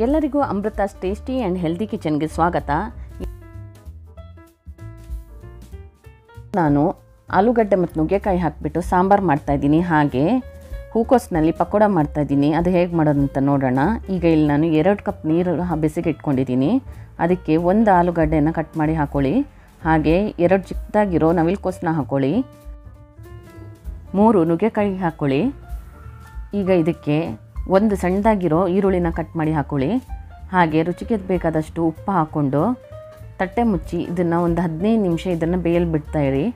ಎಲ್ಲರಿಗೂ Amrutha's tasty and healthy ಕಿಚನ್ಗೆ ಸ್ವಾಗತ. ನಾನು ಆಲೂಗಡ್ಡೆ ಮತ್ತು ನುಗ್ಗೆಕಾಯಿ ಹಾಕಿಬಿಟ್ಟು ಸಾಂಬಾರು ಮಾಡ್ತಾಯಿದ್ದೀನಿ. ಹಾಗೆ ಹೂಕೋಸಿನಲ್ಲಿ ಪಕೋಡ ಮಾಡ್ತಾಯಿದ್ದೀನಿ. ಅದು ಹೇಗೆ ಮಾಡೋದು ಅಂತ ನೋಡೋಣ. ಈಗ ಇಲ್ಲಿ ನಾನು 2 ಕಪ್ ನೀರು ಬಿಸಿಗೆ ಇಟ್ಕೊಂಡಿದ್ದೀನಿ. ಅದಕ್ಕೆ 1 ಆಲೂಗಡ್ಡೆನ ಕಟ್ ಮಾಡಿ ಹಾಕ್ಕೊಳ್ಳಿ. ಹಾಗೆ 2 ಚಿಕ್ಕದಾಗಿರೋ ನವಿಲುಕೋಸನ್ನ ಹಾಕ್ಕೊಳ್ಳಿ. 3 ನುಗ್ಗೆಕಾಯಿ ಹಾಕ್ಕೊಳ್ಳಿ. ಈಗ ಇದಕ್ಕೆ 1 ಸಣ್ಣದಾಗಿರೋ ಈರುಳ್ಳಿನ ಕಟ್ ಮಾಡಿ ಹಾಕ್ಕೊಳ್ಳಿ. ಹಾಗೆ ರುಚಿಗೆ ಬೇಕಾದಷ್ಟು ಉಪ್ಪು ಹಾಕ್ಕೊಂಡು ತಟ್ಟೆ ಮುಚ್ಚಿ ಇದನ್ನು ಒಂದು 15 ನಿಮಿಷ ಇದನ್ನು ಬೇಯಲು ಬಿಡ್ತಾ ಇರಿ.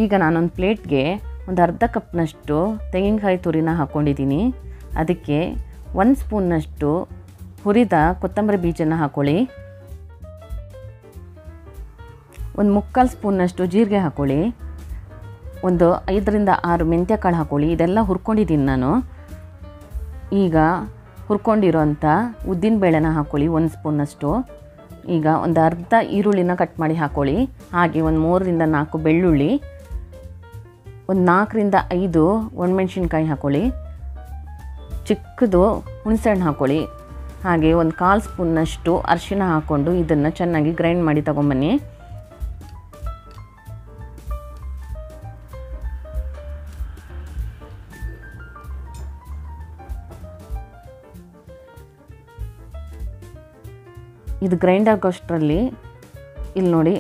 ಈಗ ನಾನೊಂದು ಪ್ಲೇಟ್ಗೆ ಒಂದು ಅರ್ಧ ಕಪ್ನಷ್ಟು ತೆಂಗಿನಕಾಯಿ ತುರಿನ ಹಾಕ್ಕೊಂಡಿದ್ದೀನಿ. ಅದಕ್ಕೆ 1 ಸ್ಪೂನ್ನಷ್ಟು ಹುರಿದ ಕೊತ್ತಂಬರಿ ಬೀಜನ ಹಾಕ್ಕೊಳ್ಳಿ. 1/4 ಸ್ಪೂನ್ನಷ್ಟು ಜೀರಿಗೆ ಹಾಕ್ಕೊಳ್ಳಿ. 5 ರಿಂದ 6 ಮೆಂತ್ಯ ಕಾಳು ಹಾಕ್ಕೊಳ್ಳಿ. ಇದೆಲ್ಲ ಹುರ್ಕೊಂಡಿದ್ದೀನಿ ನಾನು. ಈಗ ಹುರ್ಕೊಂಡಿರೋಂಥ ಉದ್ದಿನ ಬೇಳೆನ ಹಾಕ್ಕೊಳ್ಳಿ 1 ಸ್ಪೂನ್ನಷ್ಟು. ಈಗ ಒಂದು ಅರ್ಧ ಈರುಳ್ಳಿನ ಕಟ್ ಮಾಡಿ ಹಾಕ್ಕೊಳ್ಳಿ. ಹಾಗೆ 3 ರಿಂದ 4 ಬೆಳ್ಳುಳ್ಳಿ, 4 ರಿಂದ 5 ಒಣಮೆಣ್ಸಿನ್ಕಾಯಿ ಹಾಕ್ಕೊಳ್ಳಿ. ಚಿಕ್ಕದು ಹುಣಸೆಹಣ್ಣು ಹಾಕ್ಕೊಳ್ಳಿ. ಹಾಗೆ 1/4 ಸ್ಪೂನ್ನಷ್ಟು ಅರಿಶಿನ ಹಾಕ್ಕೊಂಡು ಇದನ್ನು ಚೆನ್ನಾಗಿ ಗ್ರೈಂಡ್ ಮಾಡಿ ತಗೊಂಬನ್ನಿ. ಇದು ಗ್ರೈಂಡ್ ಆಗೋಷ್ಟರಲ್ಲಿ ಇಲ್ಲಿ ನೋಡಿ,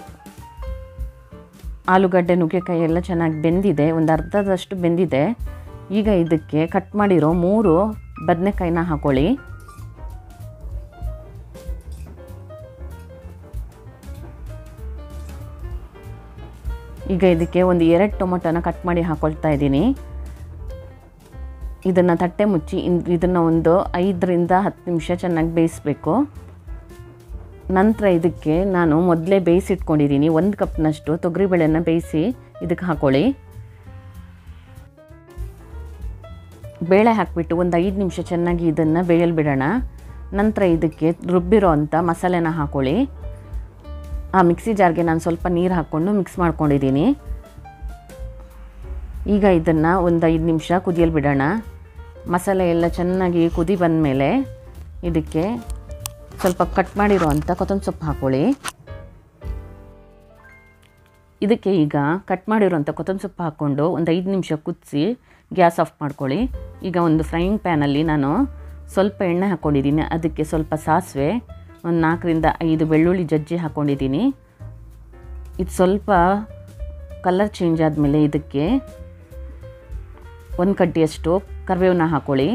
ಆಲೂಗಡ್ಡೆ ನುಗ್ಗೆಕಾಯಿ ಎಲ್ಲ ಚೆನ್ನಾಗಿ ಬೆಂದಿದೆ, ಒಂದು ಅರ್ಧದಷ್ಟು ಬೆಂದಿದೆ. ಈಗ ಇದಕ್ಕೆ ಕಟ್ ಮಾಡಿರೋ 3 ಬದನೆಕಾಯಿನ ಹಾಕ್ಕೊಳ್ಳಿ. ಈಗ ಇದಕ್ಕೆ ಒಂದು 2 ಟೊಮೊಟೊನ ಕಟ್ ಮಾಡಿ ಹಾಕ್ಕೊಳ್ತಾ ಇದ್ದೀನಿ. ಇದನ್ನು ತಟ್ಟೆ ಮುಚ್ಚಿ ಇದನ್ನು ಒಂದು 5 ರಿಂದ 10 ನಿಮಿಷ ಚೆನ್ನಾಗಿ ಬೇಯಿಸಬೇಕು. ನಂತರ ಇದಕ್ಕೆ ನಾನು ಮೊದಲೇ ಬೇಯಿಸಿಟ್ಕೊಂಡಿದ್ದೀನಿ 1 ಕಪ್ನಷ್ಟು ತೊಗರಿಬೇಳೆನ ಬೇಯಿಸಿ ಇದಕ್ಕೆ ಹಾಕ್ಕೊಳ್ಳಿ. ಬೇಳೆ ಹಾಕಿಬಿಟ್ಟು ಒಂದು 5 ನಿಮಿಷ ಚೆನ್ನಾಗಿ ಇದನ್ನು ಬೇಯಲು ಬಿಡೋಣ. ನಂತರ ಇದಕ್ಕೆ ರುಬ್ಬಿರೋ ಅಂಥ ಮಸಾಲೆನ ಹಾಕ್ಕೊಳ್ಳಿ. ಆ ಮಿಕ್ಸಿ ಜಾರ್ಗೆ ನಾನು ಸ್ವಲ್ಪ ನೀರು ಹಾಕ್ಕೊಂಡು ಮಿಕ್ಸ್ ಮಾಡ್ಕೊಂಡಿದ್ದೀನಿ. ಈಗ ಇದನ್ನು ಒಂದು 5 ನಿಮಿಷ ಕುದಿಯಲು ಬಿಡೋಣ. ಮಸಾಲೆ ಎಲ್ಲ ಚೆನ್ನಾಗಿ ಕುದಿ ಬಂದಮೇಲೆ ಇದಕ್ಕೆ ಸ್ವಲ್ಪ ಕಟ್ ಮಾಡಿರೋ ಅಂಥ ಕೊತ್ತಂಬರಿ ಸೊಪ್ಪು ಹಾಕ್ಕೊಳ್ಳಿ. ಇದಕ್ಕೆ ಈಗ ಕಟ್ ಮಾಡಿರೋಂಥ ಕೊತ್ತಂಬರಿ ಸೊಪ್ಪು ಹಾಕ್ಕೊಂಡು ಒಂದು 5 ನಿಮಿಷ ಕುದಿಸಿ ಗ್ಯಾಸ್ ಆಫ್ ಮಾಡ್ಕೊಳ್ಳಿ. ಈಗ ಒಂದು ಫ್ರೈಯಿಂಗ್ ಪ್ಯಾನಲ್ಲಿ ನಾನು ಸ್ವಲ್ಪ ಎಣ್ಣೆ ಹಾಕ್ಕೊಂಡಿದ್ದೀನಿ. ಅದಕ್ಕೆ ಸ್ವಲ್ಪ ಸಾಸಿವೆ, ಒಂದು 4 ರಿಂದ 5 ಬೆಳ್ಳುಳ್ಳಿ ಜಜ್ಜಿ ಹಾಕ್ಕೊಂಡಿದ್ದೀನಿ. ಇದು ಸ್ವಲ್ಪ ಕಲರ್ ಚೇಂಜ್ ಆದಮೇಲೆ ಇದಕ್ಕೆ 1 ಕಡ್ಡಿಯಷ್ಟು ಕರಿಬೇವನ್ನ ಹಾಕ್ಕೊಳ್ಳಿ.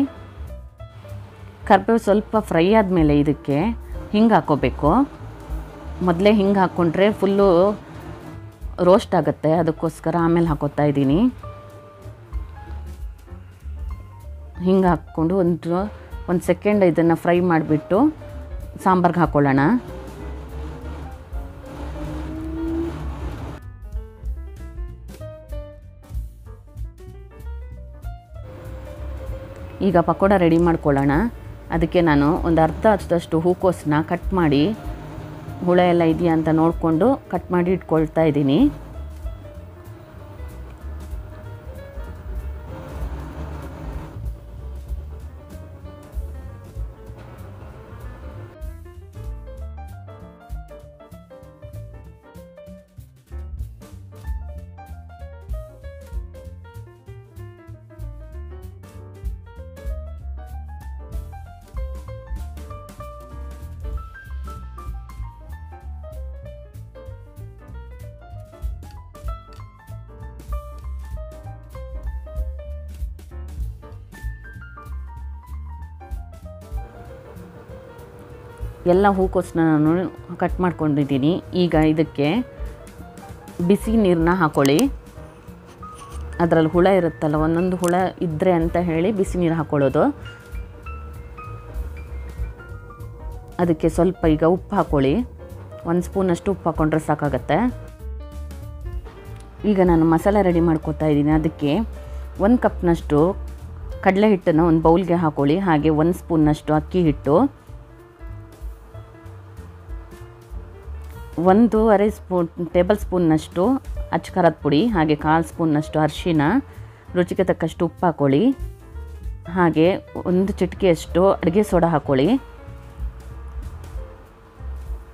ಕರಿಬೇವು ಸ್ವಲ್ಪ ಫ್ರೈ ಆದಮೇಲೆ ಇದಕ್ಕೆ ಹಿಂಗೆ ಹಾಕ್ಕೋಬೇಕು. ಮೊದಲೇ ಹಿಂಗೆ ಹಾಕ್ಕೊಂಡ್ರೆ ಫುಲ್ಲು ರೋಸ್ಟ್ ಆಗುತ್ತೆ, ಅದಕ್ಕೋಸ್ಕರ ಆಮೇಲೆ ಹಾಕೋತಾ ಇದ್ದೀನಿ. ಹಿಂಗೆ ಹಾಕ್ಕೊಂಡು ಒಂದು ಸೆಕೆಂಡ್ ಇದನ್ನು ಫ್ರೈ ಮಾಡಿಬಿಟ್ಟು ಸಾಂಬಾರ್ಗೆ ಹಾಕ್ಕೊಳ್ಳೋಣ. ಈಗ ಪಕೋಡ ರೆಡಿ ಮಾಡ್ಕೊಳ್ಳೋಣ. ಅದಕ್ಕೆ ನಾನು ಒಂದು ಅರ್ಧ ಹಚ್ಚದಷ್ಟು ಹೂಕೋಸನ್ನ ಕಟ್ ಮಾಡಿ, ಹುಳ ಎಲ್ಲ ಇದೆಯಾ ಅಂತ ನೋಡಿಕೊಂಡು ಕಟ್ ಮಾಡಿ ಇಟ್ಕೊಳ್ತಾ ಇದ್ದೀನಿ. ಎಲ್ಲ ಹೂಕೋಸನ್ನ ನಾನು ಕಟ್ ಮಾಡ್ಕೊಂಡಿದ್ದೀನಿ. ಈಗ ಇದಕ್ಕೆ ಬಿಸಿ ನೀರನ್ನ ಹಾಕ್ಕೊಳ್ಳಿ. ಅದರಲ್ಲಿ ಹುಳ ಇರುತ್ತಲ್ಲ, ಒಂದೊಂದು ಹುಳ ಇದ್ದರೆ ಅಂತ ಹೇಳಿ ಬಿಸಿ ನೀರು ಹಾಕ್ಕೊಳ್ಳೋದು. ಅದಕ್ಕೆ ಸ್ವಲ್ಪ ಈಗ ಉಪ್ಪು ಹಾಕ್ಕೊಳ್ಳಿ. 1 ಸ್ಪೂನಷ್ಟು ಉಪ್ಪು ಹಾಕ್ಕೊಂಡ್ರೆ ಸಾಕಾಗತ್ತೆ. ಈಗ ನಾನು ಮಸಾಲೆ ರೆಡಿ ಮಾಡ್ಕೊತಾ ಇದ್ದೀನಿ. ಅದಕ್ಕೆ 1 ಕಪ್ನಷ್ಟು ಕಡಲೆ ಹಿಟ್ಟನ್ನು ಒಂದು ಬೌಲ್ಗೆ ಹಾಕ್ಕೊಳ್ಳಿ. ಹಾಗೆ 1 ಸ್ಪೂನ್ನಷ್ಟು ಅಕ್ಕಿ ಹಿಟ್ಟು, 1.5 ಟೇಬಲ್ ಸ್ಪೂನ್ನಷ್ಟು ಅಚ್ಚ ಖಾರದ ಪುಡಿ, ಹಾಗೆ 1/4 ಸ್ಪೂನ್ನಷ್ಟು ಅರಿಶಿನ, ರುಚಿಗೆ ತಕ್ಕಷ್ಟು ಉಪ್ಪು ಹಾಕ್ಕೊಳ್ಳಿ. ಹಾಗೆ 1 ಚಿಟಿಕೆಯಷ್ಟು ಅಡುಗೆ ಸೋಡಾ ಹಾಕ್ಕೊಳ್ಳಿ.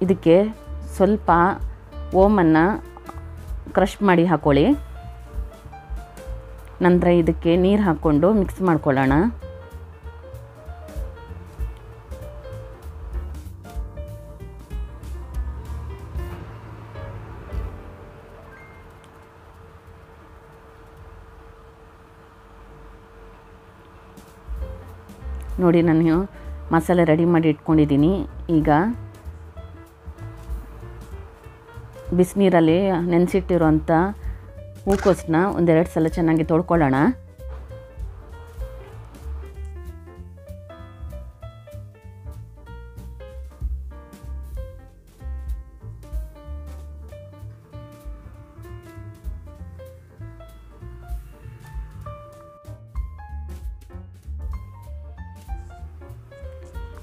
ಇದಕ್ಕೆ ಸ್ವಲ್ಪ ಓಮನ್ನು ಕ್ರಷ್ ಮಾಡಿ ಹಾಕ್ಕೊಳ್ಳಿ. ನಂತರ ಇದಕ್ಕೆ ನೀರು ಹಾಕ್ಕೊಂಡು ಮಿಕ್ಸ್ ಮಾಡ್ಕೊಳ್ಳೋಣ. ನೋಡಿ ನಾನು ಮಸಾಲೆ ರೆಡಿ ಮಾಡಿ ಇಟ್ಕೊಂಡಿದ್ದೀನಿ. ಈಗ ಬಿಸಿನೀರಲ್ಲಿ ನೆನೆಸಿಟ್ಟಿರೋಂಥ ಹೂಕೋಸನ್ನ 1-2 ಸಲ ಚೆನ್ನಾಗಿ ತೊಳ್ಕೊಳ್ಳೋಣ.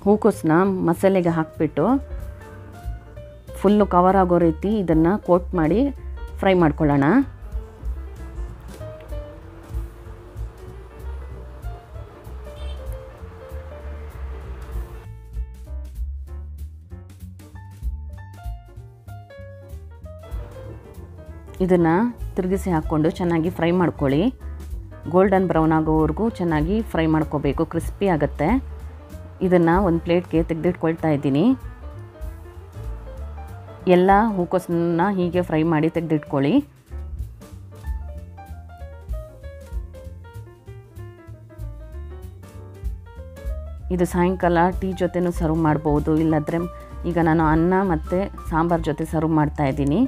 ಹೂಕೋಸನ್ನ ಮಸಾಲೆಗೆ ಹಾಕಿಬಿಟ್ಟು ಫುಲ್ಲು ಕವರ್ ಆಗೋ ರೀತಿ ಇದನ್ನು ಕೋಟ್ ಮಾಡಿ ಫ್ರೈ ಮಾಡ್ಕೊಳ್ಳೋಣ. ಇದನ್ನು ತಿರುಗಿಸಿ ಹಾಕ್ಕೊಂಡು ಚೆನ್ನಾಗಿ ಫ್ರೈ ಮಾಡ್ಕೊಳ್ಳಿ. ಗೋಲ್ಡನ್ ಬ್ರೌನ್ ಆಗೋವರೆಗೂ ಚೆನ್ನಾಗಿ ಫ್ರೈ ಮಾಡ್ಕೋಬೇಕು, ಕ್ರಿಸ್ಪಿ ಆಗುತ್ತೆ. ಇದನ್ನು ಒಂದು ಪ್ಲೇಟ್ಗೆ ತೆಗೆದಿಟ್ಕೊಳ್ತಾ ಇದ್ದೀನಿ. ಎಲ್ಲ ಹೂಕೋಸನ್ನ ಹೀಗೆ ಫ್ರೈ ಮಾಡಿ ತೆಗೆದಿಟ್ಕೊಳ್ಳಿ. ಇದು ಸಾಯಂಕಾಲ ಟೀ ಜೊತೆನೂ ಸರ್ವ್ ಮಾಡ್ಬೋದು, ಇಲ್ಲಾಂದರೆ ಈಗ ನಾನು ಅನ್ನ ಮತ್ತು ಸಾಂಬಾರು ಜೊತೆ ಸರ್ವ್ ಮಾಡ್ತಾಯಿದ್ದೀನಿ.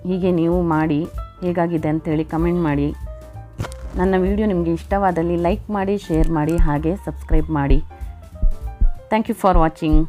ಹೀಗೆ ನೀವು ಮಾಡಿ ಹೇಗಾಗಿದೆ ಅಂಥೇಳಿ ಕಮೆಂಟ್ ಮಾಡಿ. ನನ್ನ ವಿಡಿಯೋ ನಿಮಗೆ ಇಷ್ಟವಾದಲ್ಲಿ ಲೈಕ್ ಮಾಡಿ, ಶೇರ್ ಮಾಡಿ, ಹಾಗೆ ಸಬ್ಸ್ಕ್ರೈಬ್ ಮಾಡಿ. Thank you for watching.